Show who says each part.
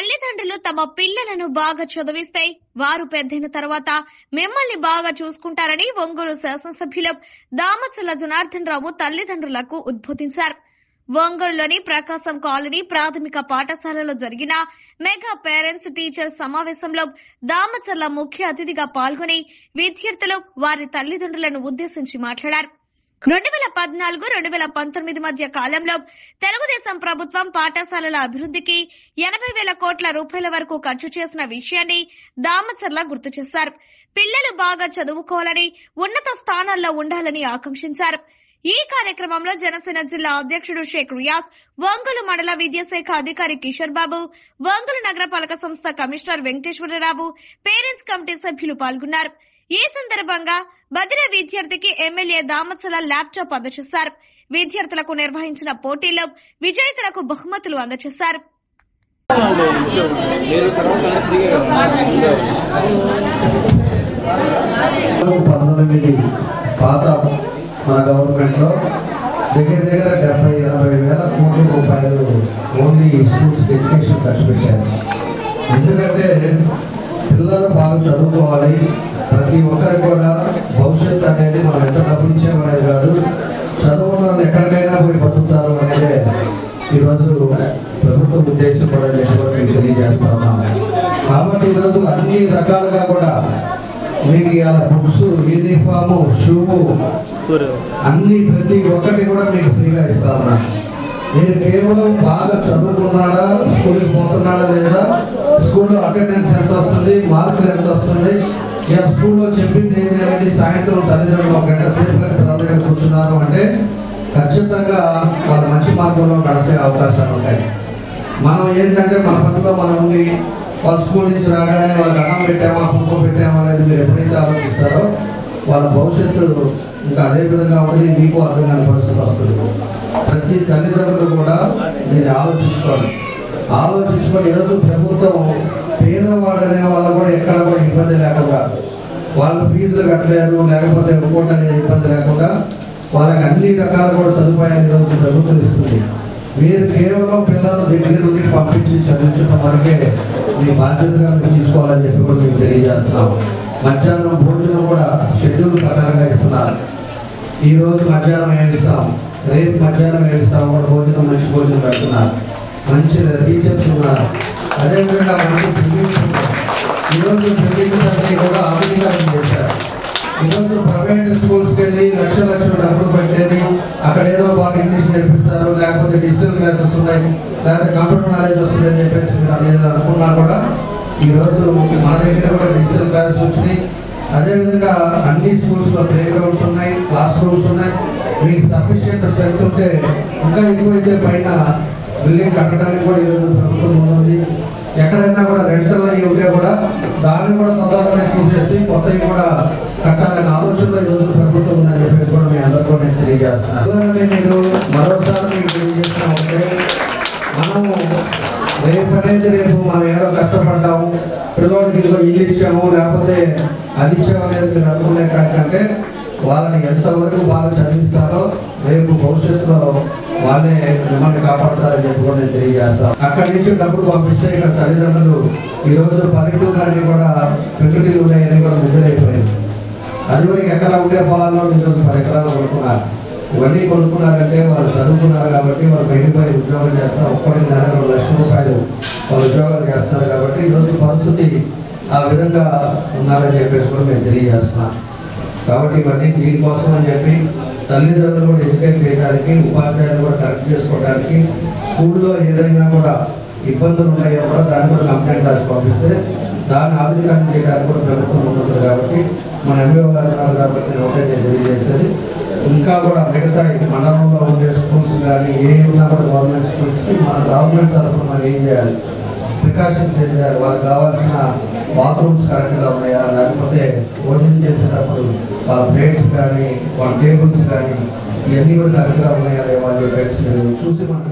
Speaker 1: తల్లిదండ్రులు తమ పిల్లలను బాగా చదివిస్తే వారు పెద్దయిన తర్వాత మిమ్మల్ని బాగా చూసుకుంటారని ఒంగోలు శాసనసభ్యులు దామచర్ల జనార్దన్ రావు తల్లిదండ్రులకు ఉద్బోధించారు. ఒంగోలులోని ప్రకాశం కాలనీ ప్రాథమిక పాఠశాలలో జరిగిన మెగా పేరెంట్స్ టీచర్స్ సమావేశంలో దామచర్ల ముఖ్య అతిథిగా పాల్గొని విద్యార్థులు వారి తల్లిదండ్రులను ఉద్దేశించి మాట్లాడారు. 2014-2019 మధ్య కాలంలో తెలుగుదేశం ప్రభుత్వం పాఠశాలల అభివృద్ధికి 80,000 కోట్ల రూపాయల వరకు ఖర్చు చేసిన విషయాన్ని దామచర్ల గుర్తు చేశారు. పిల్లలు బాగా చదువుకోవాలని, ఉన్నత స్థానాల్లో ఉండాలని ఆకాంక్షించారు. ఈ కార్యక్రమంలో జనసేన జిల్లా అధ్యక్షుడు షేక్ రియాజ్, ఒంగోలు మండల విద్యాశాఖ అధికారి కిషోర్ బాబు, ఒంగోలు నగరపాలక సంస్థ కమిషనర్ వెంకటేశ్వరరావు, పేరెంట్స్ కమిటీ సభ్యులు పాల్గొన్నారు. ఈ సందర్భంగా బదిర విద్యార్థికి ఎమ్మెల్యే దామచర్ల ల్యాప్టాప్ అందజేశారు. విద్యార్థులకు నిర్వహించిన పోటీల్లో విజేతలకు బహుమతులు అందజేశారు.
Speaker 2: మన గవర్నమెంట్ లో దగ్గర 70-80,000 కోట్ల రూపాయలు ఓన్లీ స్కూల్స్ ఎడ్యుకేషన్ ఖర్చు పెట్టారు. ఎందుకంటే పిల్లలు బాగా చదువుకోవాలి, ప్రతి ఒక్కరికి కూడా భవిష్యత్తు అనేది మనం ఎంత డబ్బులు ఇచ్చేవాళ్ళే కాదు, చదువున్న ఎక్కడికైనా పోయి బతుకుతారు అనేది ఈరోజు ప్రభుత్వ ఉద్దేశం కూడా మేము తెలియజేస్తా ఉన్నాం. కాబట్టి ఈరోజు అన్ని రకాలుగా కూడా మీకు ఇలా బుక్స్, యూనిఫాము, షూ అన్ని ప్రతి ఒక్కటి కూడా మీకు ఫ్రీగా ఇస్తా ఉన్నా. మీరు కేవలం బాగా చదువుకున్నాడా, స్కూల్కి పోతున్నాడా లేదా, స్కూల్లో అటెండెన్స్ ఎంత వస్తుంది, మార్కులు ఎంత వస్తుంది, ఇలా స్కూల్లో చెప్పింది ఏంటి అనేది సాయంత్రం తల్లిదండ్రులు 1 గంట సేపు పిల్లల దగ్గర కూర్చున్నారు అంటే ఖచ్చితంగా వాళ్ళు మంచి మార్గంలో నడిచే అవకాశాలు ఉంటాయి. మనం ఏంటంటే మన పనిలో మనం ఉండి వాళ్ళ స్కూల్ నుంచి రాగానే వాళ్ళకి అన్నం పెట్టామా, పువ్వు పెట్టామా అనేది మీరు ఎప్పుడైతే ఆలోచిస్తారో వాళ్ళ భవిష్యత్తు ఇంకా అదే విధంగా ఉంటుంది, మీకు అర్థం కాని పరిస్థితి వస్తుంది. ప్రతి తల్లిదండ్రులు కూడా మీరు ఆలోచించుకోండి. ఈరోజు ప్రభుత్వం పేదవాడనే వాళ్ళ కూడా ఎక్కడ కూడా ఇబ్బంది లేకుండా, వాళ్ళు ఫీజులు కట్టలేరు లేకపోతే ఇంకోటి అనేది ఇబ్బంది లేకుండా వాళ్ళకి అన్ని రకాల కూడా సదుపాయాలు ఈరోజు ప్రభుత్వం ఇస్తుంది. మీరు కేవలం పిల్లల దగ్గర నుండి పంపించి చదివించడం వరకే మీ బాధ్యతగా మీరు తీసుకోవాలని చెప్పి కూడా మీకు తెలియజేస్తున్నాం. మధ్యాహ్నం భోజనం కూడా షెడ్యూల్ ప్రకారంగా ఇస్తున్నారు. ఈరోజు మధ్యాహ్నం ఏమిస్తాం, రేపు మధ్యాహ్నం ఏమిస్తాం కూడా భోజనం, మంచి భోజనం పెడుతున్నారు. మంచి టీచర్స్ ఉన్నారు. అదేవిధంగా మంచి బిల్డింగ్స్ ఉన్నారు. ఈరోజు బిల్డింగ్స్ అన్ని కూడా ఆధునీకరణ చేశారు. ఈరోజు ప్రైవేట్ స్కూల్స్కి వెళ్ళి లక్షల డబ్బులు పెట్టేది, అక్కడ ఏదో బాగా ఇంగ్లీష్ నేర్పిస్తారు, లేకపోతే డిజిటల్ క్లాసెస్ ఉన్నాయి, లేకపోతే కంప్యూటర్ నాలెడ్జ్ వస్తుంది అని చెప్పేసి మీరు అనేది అనుకున్నా కూడా ఈరోజు మా దగ్గర కూడా డిజిటల్ క్లాసెస్ వచ్చినాయి. అదేవిధంగా అన్ని స్కూల్స్లో ప్లే గ్రౌండ్స్ ఉన్నాయి, క్లాస్ రూమ్స్ ఉన్నాయి. మీకు సఫిషియంట్ స్ట్రెంత్ ఉంటే ఇంకా ఎక్కువైతే పైన బిల్డింగ్ కట్టడానికి కూడా ఈరోజు ప్రభుత్వం ఉంది. ఎక్కడైనా కూడా రెంటల్ అయ్యి ఉంటే కూడా దాన్ని కూడా తొందరగానే తీసేసి కొత్తవి కూడా కట్టాలనే ఆలోచనలో ఈరోజు ప్రభుత్వం ఉందని చెప్పేసి కూడా మీ అందరూ కూడా నేను తెలియజేస్తున్నాను. మీరు మరోసారి మీకు తెలియజేస్తున్నా ఉంటే మనము రేపు మనం ఏదో కష్టపడ్డాము, పిల్లలకి ఇదిగో ఇల్లు ఇచ్చాము లేకపోతే అది ఇచ్చాము అనేది మీరు అనుకునే కాకంటే వాళ్ళని ఎంతవరకు బాగా చదివిస్తారో రేపు భవిష్యత్తులో వాళ్ళే మిమ్మల్ని కాపాడతారని చెప్పి కూడా నేను తెలియజేస్తాను. అక్కడి నుంచి డబ్బులు పంపిస్తే ఇక్కడ తల్లిదండ్రులు ఈరోజు పల్లెటూరులన్నీ కూడా పెట్టుబడులు ఉన్నాయని కూడా ముద్రైపోయింది. అది వరకు ఎకరా ఉండే పొలాల్లో ఈరోజు 10 ఎకరాలు కొనుక్కున్నారు. ఇవన్నీ కొనుక్కున్నారంటే వాళ్ళు చదువుకున్నారు కాబట్టి వాళ్ళు బయటపై ఉద్యోగం చేస్తారు. ఒక్కడికి 2 లక్షల రూపాయలు వాళ్ళు ఉద్యోగాలు చేస్తున్నారు కాబట్టి ఈరోజు పరిస్థితి ఆ విధంగా ఉన్నారని చెప్పేసి కూడా మేము తెలియజేస్తున్నాం. కాబట్టి ఇవన్నీ దీనికోసం అని చెప్పి తల్లిదండ్రులు కూడా ఎడ్యుకేట్ చేయడానికి, ఉపాధ్యాయులు కూడా కరెక్ట్ చేసుకోవడానికి, స్కూల్లో ఏదైనా కూడా ఇబ్బందులు ఉన్నాయో కూడా దాన్ని కూడా కంప్లైంట్ రాసి పంపిస్తే దాన్ని ఆధునీకరణ చేయడానికి కూడా ప్రభుత్వం ఉంటుంది. కాబట్టి మన ఎంఈఓ గారు ఉన్నారు కాబట్టి ఒకటే తెలియజేసేది ఇంకా కూడా మిగతా మండలంలో ఉండే స్కూల్స్ కానీ ఏ ఉన్నా కూడా గవర్నమెంట్ స్కూల్స్కి మన గవర్నమెంట్ తరఫున మనం ఏం చేయాలి, ప్రికాషన్స్ ఏం చేయాలి, వాళ్ళకి కావాల్సిన బాత్రూమ్స్ కరెక్ట్గా ఉన్నాయా, లేకపోతే భోజనం చేసేటప్పుడు వాళ్ళ ప్లేట్స్ కానీ వాళ్ళ టేబుల్స్ కానీ ఇవన్నీ కూడా కరెక్ట్గా ఉన్నాయా లేవో అని చెప్పేసి చూసి మనకు